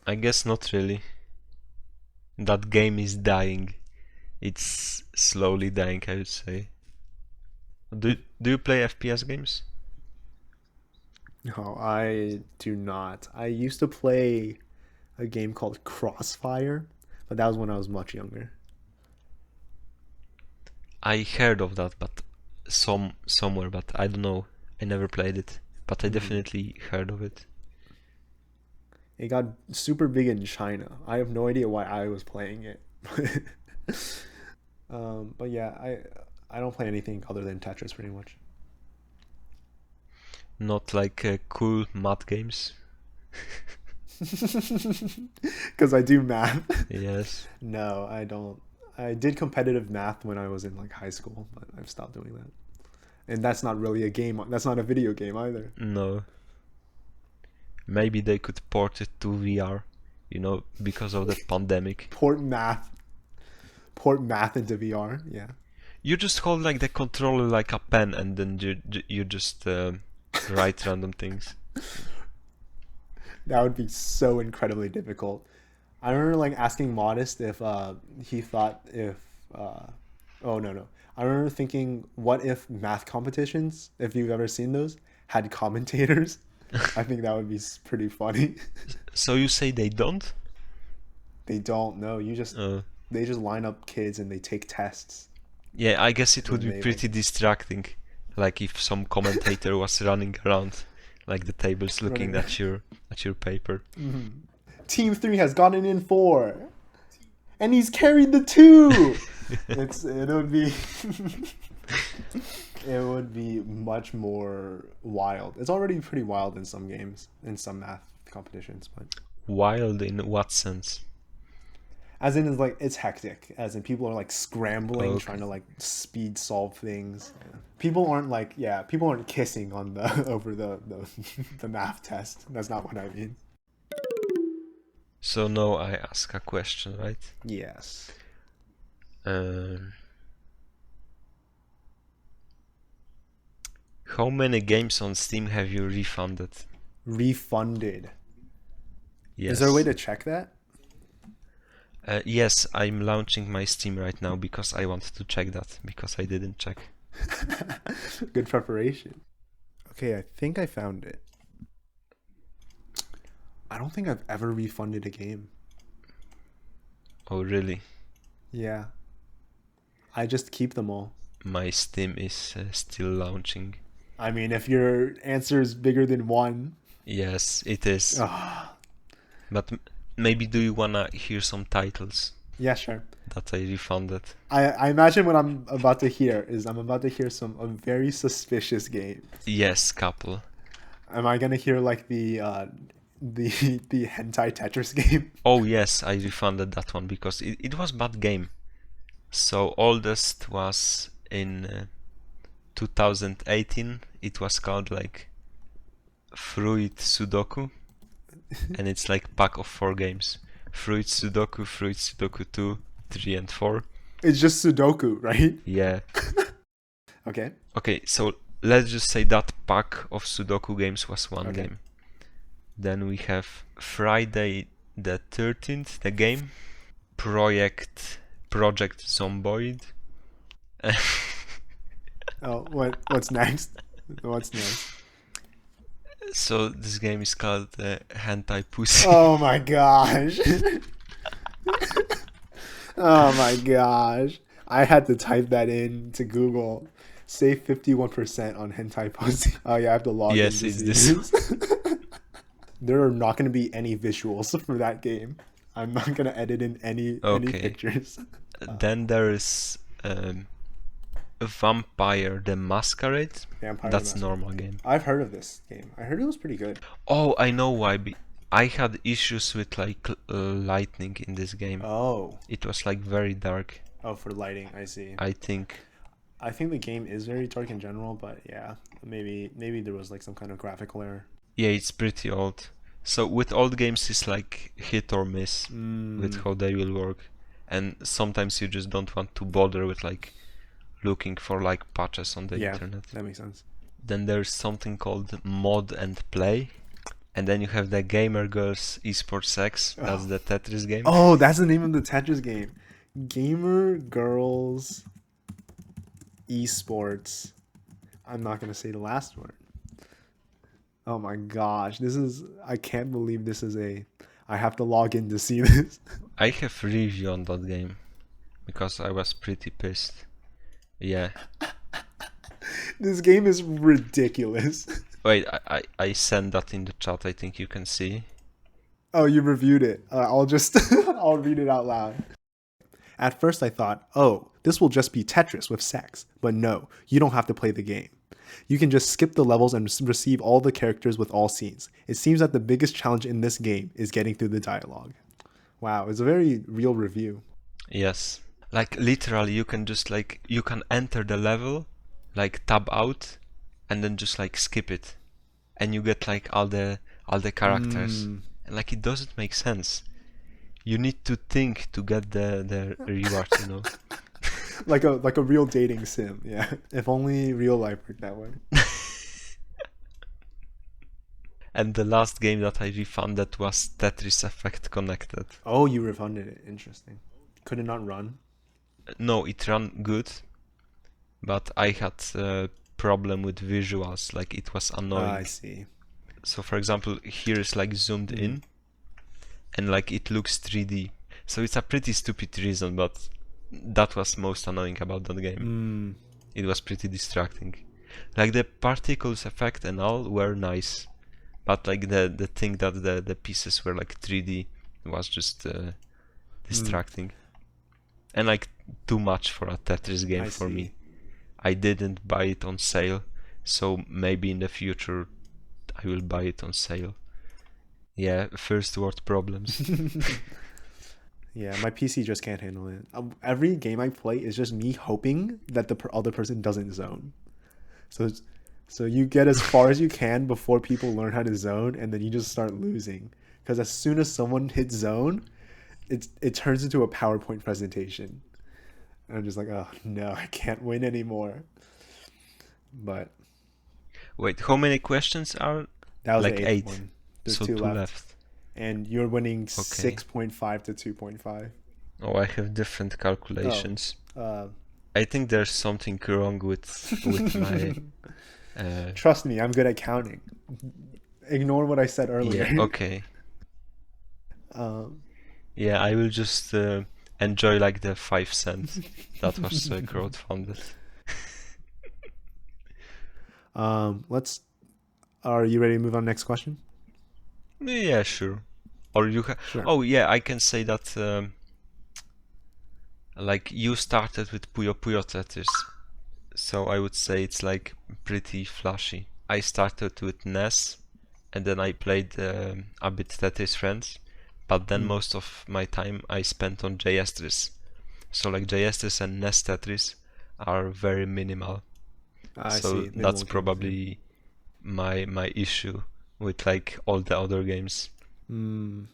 I guess not really. That game is dying. It's slowly dying, I would say. Do you play FPS games? No, I do not. I used to play a game called Crossfire, but that was when I was much younger. I heard of that, but somewhere, but I don't know. I never played it, but I definitely heard of it. It got super big in China. I have no idea why I was playing it. But yeah, I don't play anything other than Tetris pretty much. Not like cool math games. Because I do math. Yes. No, I don't. I did competitive math when I was in like high school, but I've stopped doing that. And that's not really a game. That's not a video game either. No. Maybe they could port it to VR, because of the pandemic. Port math into VR. Yeah. You just hold like the controller like a pen, and then you just write random things. That would be so incredibly difficult. I remember like asking Modest if he thought if oh no. I remember thinking, what if math competitions, if you've ever seen those, had commentators? I think that would be pretty funny. So you say they don't? They don't know. They just line up kids and they take tests. Yeah, I guess it would be Amazing. pretty distracting. Like if some commentator was running around like the tables looking at your paper. Team 3 has gotten in 4. And he's carried the 2. It would be much more wild. It's already pretty wild in some games, in some math competitions, but Wild in what sense? as in it's hectic. As in people are like scrambling, Okay. trying to like speed solve things. People aren't kissing on the over the math test. That's not what I mean. So now I ask a question, right? Yes. How many games on Steam have you refunded? Refunded. Yes. Is there a way to check that? Yes, I'm launching my Steam right now because I want to check that, because I didn't check. Good preparation. Okay, I think I found it. I don't think I've ever refunded a game. Oh, really? Yeah. I just keep them all. My Steam is still launching. I mean, if your answer is bigger than 1. Yes, it is. Ah. But maybe do you wanna hear some titles Yeah, sure. that I refunded? I imagine what I'm about to hear is a very suspicious game. Yes, couple. Am I gonna hear like the hentai Tetris game? Oh yes, I refunded that one because it was bad game. So oldest was in 2018. It was called like Fruit Sudoku, and it's like pack of 4 games: Fruit Sudoku 2, 3, and 4. It's just Sudoku, right? Yeah. Okay. Okay, so let's just say that pack of Sudoku games was one Okay. game. Then we have Friday the 13th, the game. Project Zomboid. Oh, what's next? What's next? So this game is called Hentai Pussy. Oh my gosh. Oh my gosh. I had to type that in to Google. Save 51% on hentai posting. Oh yeah, I have to log in Yes, to it's see this. this. There are not going to be any visuals for that game. I'm not going to edit in any Okay. pictures. Then there is Vampire the Masquerade. Vampire That's Masquerade. normal game. I've heard of this game. I heard it was pretty good. Oh, I know why. I had issues with like lightning in this game. Oh. It was like very dark. Oh, for lighting, I see. I think. I think the game is very dark in general, but yeah, maybe there was like some kind of graphical error. Yeah, it's pretty old. So with old games, it's like hit or miss with how they will work, and sometimes you just don't want to bother with like looking for like patches on the internet. That makes sense. Then there's something called Mod and Play, and then you have the Gamer Girls Esports X. That's the Tetris game. Oh, that's the name of the Tetris game. Gamer Girls Esports. I'm not gonna say the last word. Oh my gosh, I can't believe this is I have to log in to see this. I have review on that game because I was pretty pissed. Yeah. This game is ridiculous. Wait, I sent that in the chat. I think you can see. Oh, you reviewed it. I'll just I'll read it out loud. At first I thought, oh, this will just be Tetris with sex. But no, you don't have to play the game. You can just skip the levels and receive all the characters with all scenes. It seems that the biggest challenge in this game is getting through the dialogue. Wow, it's a very real review. Yes. Like literally you can just like, you can enter the level, like tab out, and then just like skip it. And you get like all the characters. And like it doesn't make sense. You need to think to get the rewards, you know. like a real dating sim, yeah. If only real life worked that way. And the last game that I refunded was Tetris Effect Connected. Oh, you refunded it. Interesting. Could it not run? No, it ran good, but I had a problem with visuals. Like it was annoying. I see. So for example, here is like zoomed in, and like it looks 3D. So it's a pretty stupid reason, but that was most annoying about that game. It was pretty distracting. Like the particles effect and all were nice, but like the thing that the pieces were like 3D was just distracting. And like too much for a Tetris game for me. I didn't buy it on sale, so maybe in the future I will buy it on sale. Yeah, first world problems. Yeah, my PC just can't handle it. Every game I play is just me hoping that the other person doesn't zone. So you get as far as you can before people learn how to zone, and then you just start losing. Because as soon as someone hits zone, it turns into a PowerPoint presentation. And I'm just like, oh no, I can't win anymore. But wait, how many questions are? that was like the 8. one. There's So 2 2 left. left. And you're winning 6.5 to 2.5. Oh, I have different calculations. I think there's something wrong with my. Trust me, I'm good at counting. Ignore what I said earlier. Yeah. Okay. Yeah, I will just enjoy like the 5 cents that was crowdfunded. Are you ready to move on to the next question? Yeah, sure. Or you Sure. Oh yeah, I can say that like you started with Puyo Puyo Tetris, so I would say it's like pretty flashy. I started with NES, and then I played a bit Tetris Friends, but then most of my time I spent on JS. So like JS and NES Tetris are very minimal. I So see. that's probably my issue with like all the other games.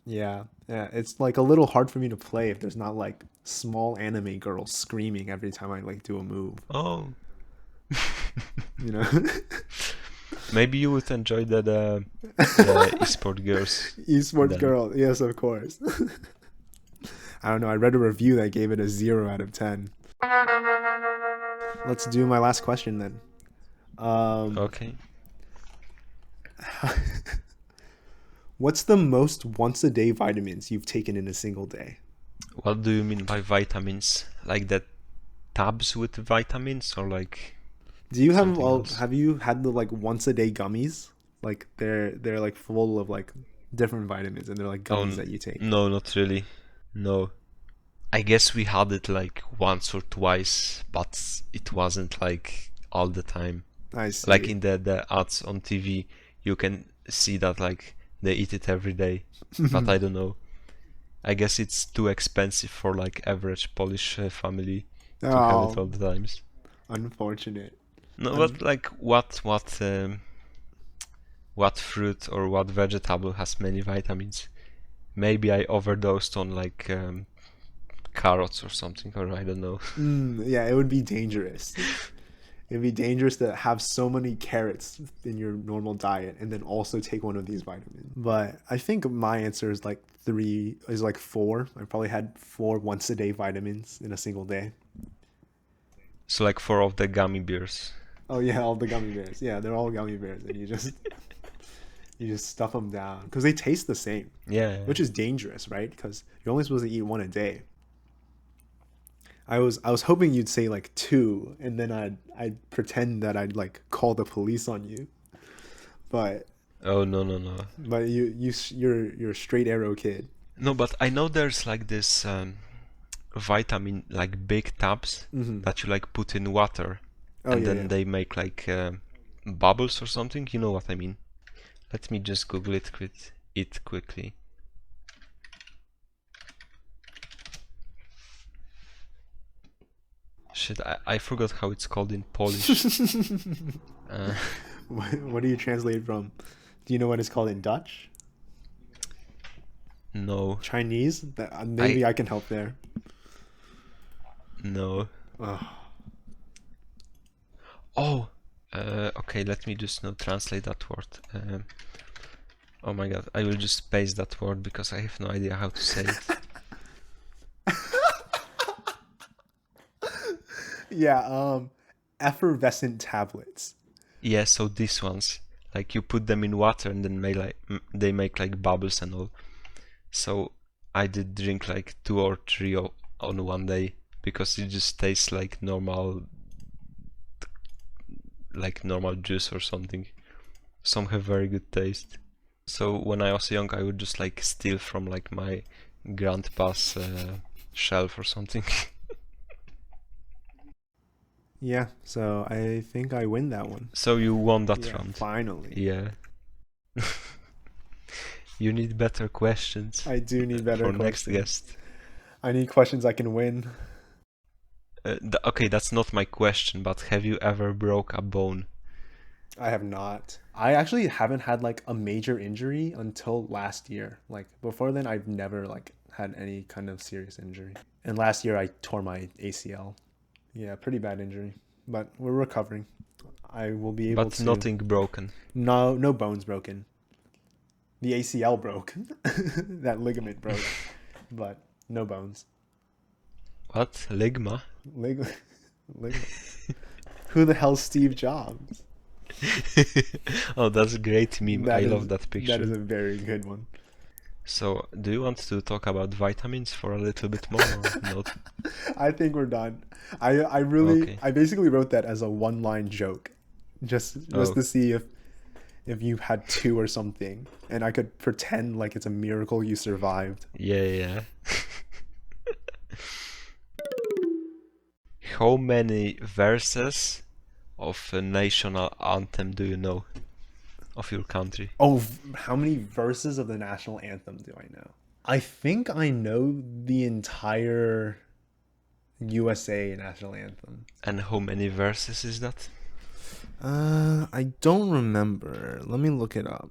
Yeah. It's like a little hard for me to play if there's not like small anime girls screaming every time I like do a move. Oh. You know. Maybe you would enjoy the esport girls. Esports then. girl, yes, of course. I don't know. I read a review that gave it a 0 out of 10. Let's do my last question then. Okay. What's the most once-a-day vitamins you've taken in a single day? What do you mean by vitamins? Like that tabs with vitamins or like Do you have something else? have you had the like once a day gummies? Like they're like full of like different vitamins and they're like Oh gummies that you take. no, not really. No. I guess we had it like once or twice, but it wasn't like all the time. I Like see. in the ads on TV, you can see that like they eat it every day. But I don't know. I guess it's too expensive for like average Polish family to have it Oh, all the times. unfortunate. No, Un- but like what fruit or what vegetable has many vitamins? Maybe I overdosed on like carrots or something, or I don't know. yeah, it would be dangerous. It'd be dangerous to have so many carrots in your normal diet and then also take one of these vitamins. But I think my answer is like four. I probably had four once a day vitamins in a single day. So like 4 of the gummy bears. Oh yeah, all the gummy bears. Yeah, they're all gummy bears, and you just stuff them down because they taste the same, Yeah. which is dangerous, right? Because you're only supposed to eat one a day. I was hoping you'd say like two, and then I'd pretend that I'd like call the police on you. But Oh no no no. you're a straight arrow kid. No, but I know there's like this vitamin like big tabs that you like put in water, Oh and yeah, yeah. then they make like bubbles or something. You know what I mean? Let me just Google it quickly. Shit, I forgot how it's called in Polish. uh, What do you translate from? Do you know what it's called in Dutch? no, Chinese? I Maybe I can help there. no. Oh, Oh, okay. Let me just now translate that word. Oh my god, I will just paste that word because I have no idea how to say it. yeah. Effervescent tablets. Yeah, so these ones, like you put them in water and then they make like bubbles and all. So I did drink like 2 or 3 on one day because it just tastes like normal juice or something. Some have very good taste. So when I was young, I would just like steal from like my grandpa's shelf or something. Yeah. So I think I win that one. So you won that Yeah. round. Finally. Yeah. You need better questions I do need better for next questions. guest. I need questions I can win. Okay, that's not my question, but have you ever broke a bone? I have not. I actually haven't had like a major injury until last year. Like before then, I've never like had any kind of serious injury. And last year, I tore my ACL. Yeah, pretty bad injury, but we're recovering. I will be able But to. nothing broken. No bones broken. The ACL broke. That ligament broke, but no bones. What? Ligma? Lig- ligament. Who the hell's Steve Jobs? Oh, that's a great meme. I love that That is picture. a very good one. So, do you want to talk about vitamins for a little bit more or not? I think we're done. I really Okay. I basically wrote that as a one line joke, just Oh, to see if you had two or something, and I could pretend like it's a miracle you survived. yeah, yeah. How many verses of a national anthem do you know of your country? Oh, how many verses of the national anthem do I know? I think I know the entire USA national anthem. And how many verses is that? I don't remember. Let me look it up.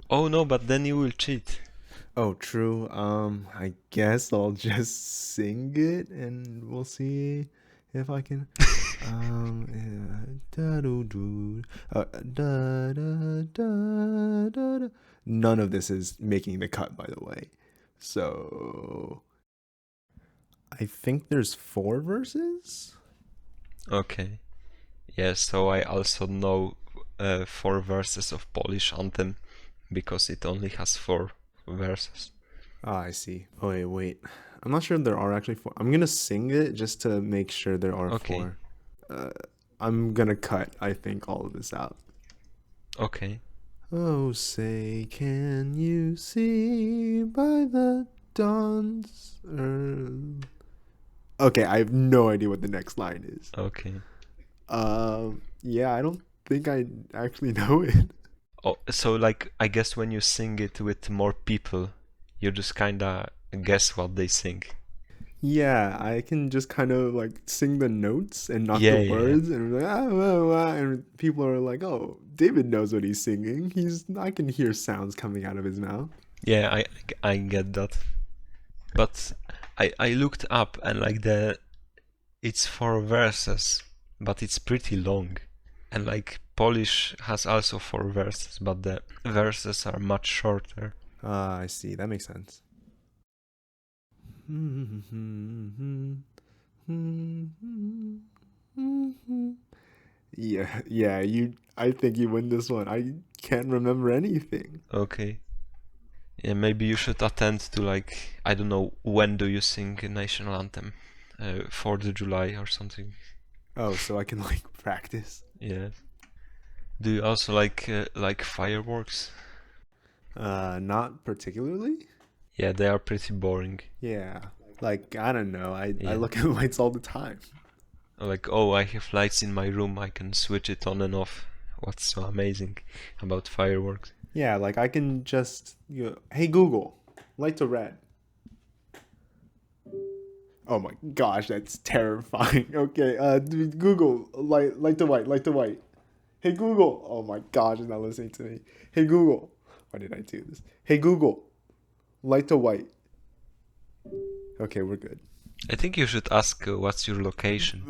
Oh no, but then you will cheat. Oh, true. I guess I'll just sing it and we'll see if I can. None of this is making the cut, by the way. So I think there's four verses. Okay. Yeah, so I also know 4 verses of Polish anthem because it only has 4 verses. Ah, I see. Oh, wait. I'm not sure if there are actually 4. I'm gonna sing it just to make sure there are Okay. 4. I'm gonna cut, I think, all of this out. Okay. Oh, say, can you see by the dawn's Okay, I have no idea what the next line is. Okay. Yeah, I don't think I actually know it. Oh, so like I guess when you sing it with more people, you just kinda guess what they sing. Yeah, I can just kind of like sing the notes and not the Yeah, yeah. words, and we're like, and people are like, "Oh, David knows what he's singing. I can hear sounds coming out of his mouth." Yeah, I get that. But I looked up and like it's 4 verses, but it's pretty long. And like Polish has also 4 verses, but the verses are much shorter. I see. That makes sense. Yeah, I think you win this one. I can't remember anything. Okay. Yeah, maybe you should attend to like, I don't know, when do you sing a national anthem? 4th of July or something. Oh, so I can like practice. Yeah. Do you also like fireworks? Not particularly. Yeah, they are pretty boring. Yeah, like I don't know. I Yeah. look at lights all the time. Like, oh, I have lights in my room, I can switch it on and off. What's so amazing about fireworks? Yeah, like I can just hey Google, light to red. Oh my gosh, that's terrifying. Okay, Google, light to white, light to white. Hey Google. Oh my gosh, it's not listening to me. Hey Google. Why did I do this? Hey Google, light to white. Okay, we're good. I think you should ask what's your location.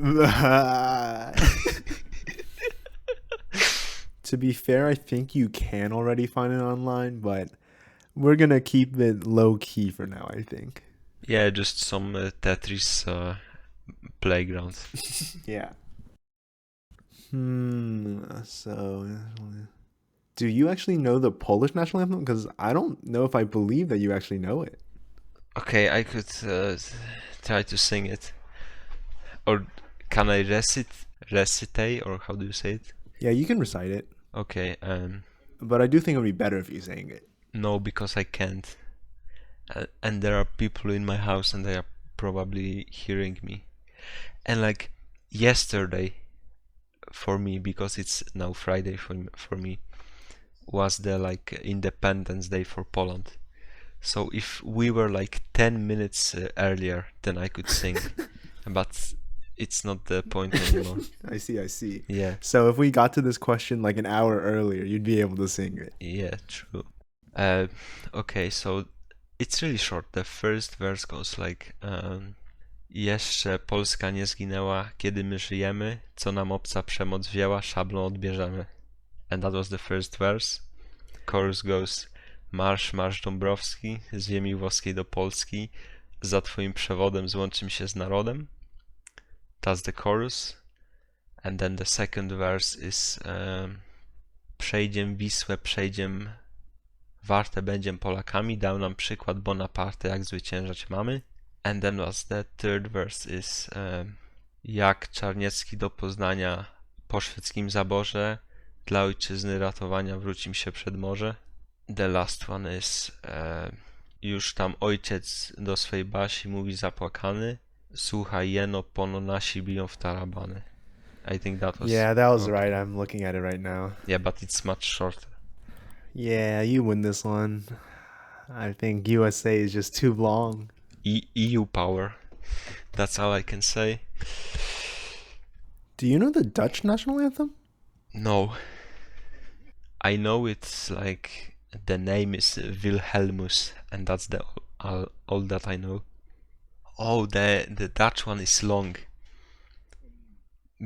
To be fair, I think you can already find it online, but we're gonna keep it low key for now, I think. Yeah, just some Tetris playground. Yeah. So, do you actually know the Polish national anthem? Because I don't know if I believe that you actually know it. Okay, I could try to sing it. Or can I recite, or how do you say it? Yeah, you can recite it, Okay, but I do think it would be better if you sang it. no, because I can't. And there are people in my house and they are probably hearing me. And like yesterday, for me, because it's now Friday for me, was the like Independence Day for Poland. So if we were like 10 minutes earlier, then I could sing. But it's not the point anymore. I see. Yeah, So if we got to this question like an hour earlier, you'd be able to sing it. yeah, true. Okay, so it's really short. The first verse goes like jeszcze Polska nie zginęła, kiedy my żyjemy, co nam obca przemoc wzięła, szablą odbierzemy. And that was the first verse. Chorus goes Marsz, marsz Dąbrowski, z ziemi włoskiej do Polski, za twoim przewodem złączym się z narodem. That's the chorus. And then the second verse is przejdziem Wisłę, przejdziem warte będziem Polakami, dał nam przykład Bonaparte, jak zwyciężać mamy. And then was the third verse is jak Czarniecki do Poznania po szwedzkim zaborze, dla ojczyzny ratowania wrócim się przed morze. The last one is już tam ojciec do swej Basi mówi zapłakany, słuchaj jeno, pono nasi biją w tarabany. I think that was... Yeah, that was okay. right. I'm looking at it right now. Yeah, but it's much shorter. Yeah, you win this one. I think USA is just too long. EU power. That's all I can say. Do you know the Dutch national anthem? No. I know it's like the name is Wilhelmus, and that's the all that I know. Oh, the Dutch one is long,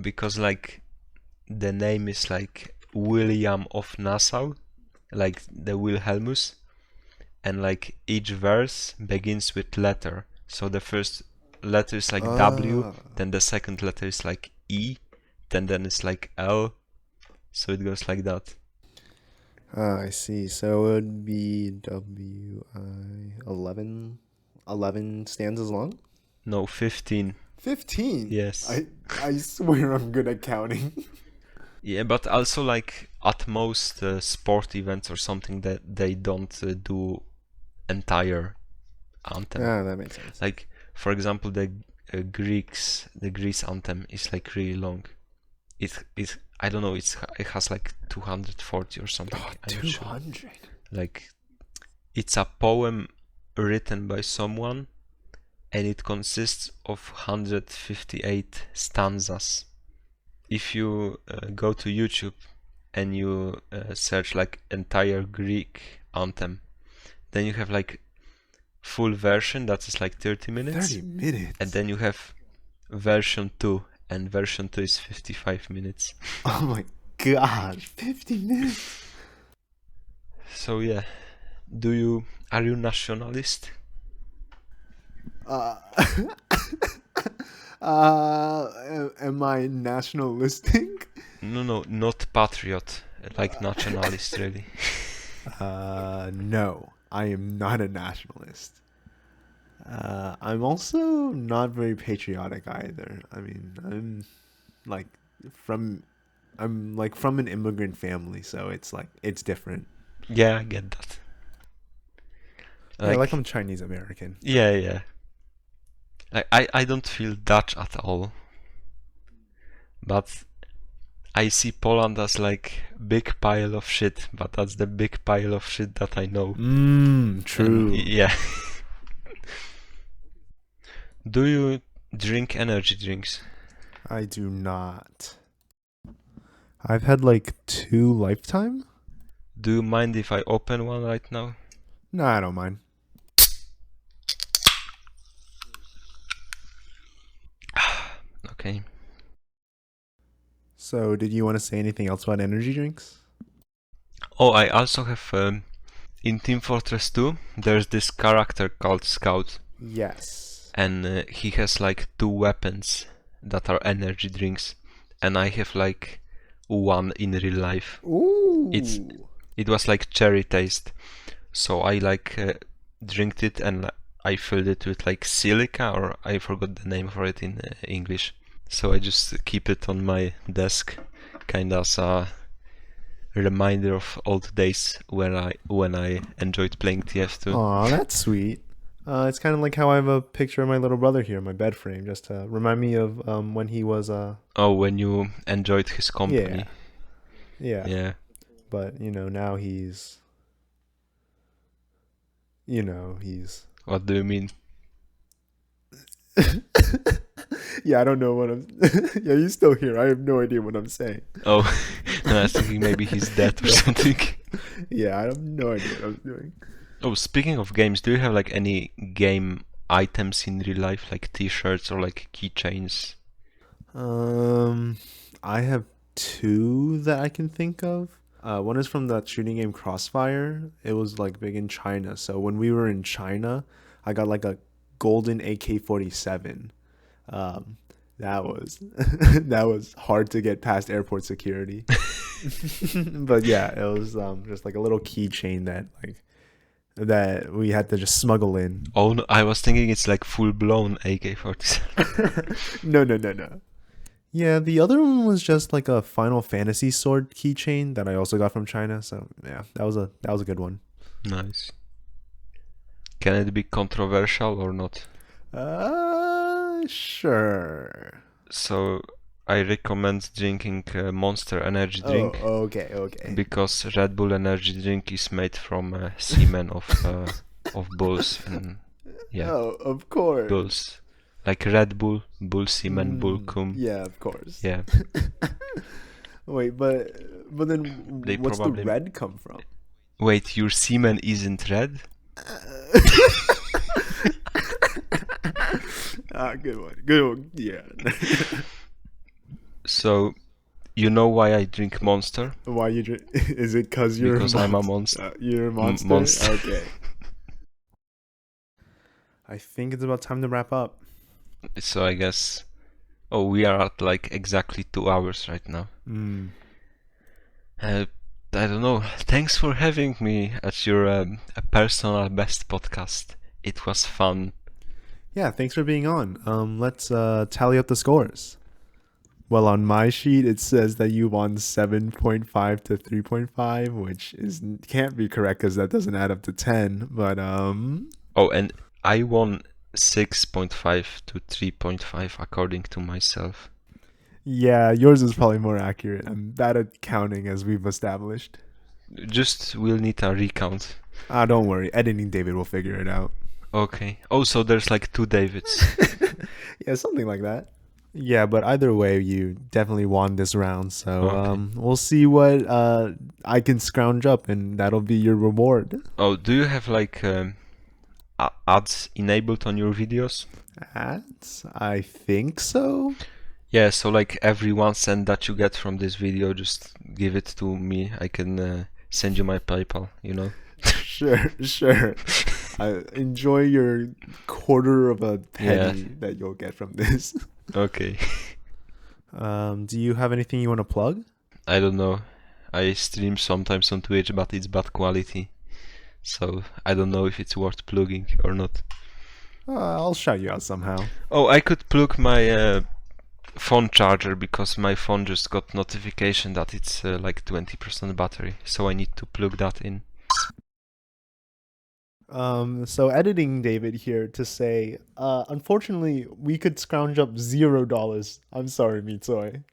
because like the name is like William of Nassau, like the Wilhelmus, and like each verse begins with letter. So the first letter is like W, then the second letter is like E, then it's like L. So it goes like that. I see. So it would be WI 11 11 stanzas long? No, 15. 15? Yes. I swear I'm good at counting. Yeah, but also like at most sport events or something that they don't do entire anthem. Yeah, that makes sense. Like for example, the Greece anthem is like really long. It I don't know. It has like 240 or something. Oh, I'm not sure. 200. Like it's a poem written by someone, and it consists of 158 stanzas. If you go to YouTube and you search like entire Greek anthem, then you have like full version that is like 30 minutes. 30 minutes? And then you have version 2, and version 2 is 55 minutes. Oh my gosh, 50 minutes? So yeah, are you nationalist? Am I nationalistic? No, not patriot, like nationalist really. No, I am not a nationalist. I'm also not very patriotic either. I mean, from an immigrant family, so it's different. Yeah, I get that. Like I'm Chinese American. Yeah. Like I don't feel Dutch at all. But I see Poland as like big pile of shit, but that's the big pile of shit that I know. True. Yeah. Do you drink energy drinks? I do not. I've had like 2 lifetime. Do you mind if I open one right now? No, I don't mind. Okay. So, did you want to say anything else about energy drinks? Oh, I also have in Team Fortress 2, there's this character called Scout, Yes. and he has like 2 weapons that are energy drinks, and I have like one in real life. Ooh. It was like cherry taste, so I like drinked it and I filled it with like silica, or I forgot the name for it in English. So I just keep it on my desk, kind of as a reminder of old days when I enjoyed playing TF2. Aw, that's sweet. It's kind of like how I have a picture of my little brother here in my bed frame, just to remind me of when he was Oh, when you enjoyed his company. Yeah. But now he's What do you mean? Yeah, I don't know what I'm. Yeah, he's still here. I have no idea what I'm saying. Oh, I was thinking maybe he's dead or something. Yeah, I have no idea what I'm doing. Oh, speaking of games, do you have like any game items in real life, like T-shirts or like keychains? I have 2 that I can think of. One is from that shooting game Crossfire. It was like big in China. So when we were in China, I got like a golden AK-47. That was that was hard to get past airport security. But yeah, it was just like a little keychain that we had to just smuggle in. Oh no, I was thinking it's like full-blown AK-47. No. Yeah, the other one was just like a Final Fantasy sword keychain that I also got from China. So yeah, that was a good one. Nice. Can it be controversial or not? Sure. So I recommend drinking Monster energy drink. Oh, okay. Because Red Bull energy drink is made from semen of bulls, and yeah. Oh, of course. Bulls. Like Red Bull, bull semen, bull cum. Yeah, of course. Yeah. Wait, but then what's the red come from? Wait, your semen isn't red? Good one. Yeah. So, you know why I drink Monster? Why you drink? Is it because you're because I'm a monster? You're a monster. Monster. Okay. I think it's about time to wrap up. So I guess, we are at like exactly 2 hours right now. I don't know. Thanks for having me at your personal best podcast. It was fun. Yeah, thanks for being on. Let's tally up the scores. Well, on my sheet it says that you won 7.5 to 3.5, which is can't be correct because that doesn't add up to 10. But Oh, and I won 6.5 to 3.5 according to myself. yeah, yours is probably more accurate. I'm bad at counting, as we've established. Just we'll need a recount. Ah, don't worry. Editing David will figure it out. Okay. Oh, so there's like two Davids. Yeah, something like that. Yeah, but either way, you definitely won this round. So Okay. we'll see what I can scrounge up, and that'll be your reward. Oh, do you have like ads enabled on your videos? Ads? I think so. Yeah, so like every 1 cent that you get from this video, just give it to me. I can send you my PayPal, you know? Sure, sure. I enjoy your quarter of a Yeah, penny that you'll get from this. okay. Do you have anything you want to plug? I don't know. I stream sometimes on Twitch, but it's bad quality. So I don't know if it's worth plugging or not. I'll shout you out somehow. Oh, I could plug my phone charger because my phone just got notification that it's like 20% battery. So I need to plug that in. So editing David here to say, unfortunately, we could scrounge up $0. I'm sorry, Mitsoy.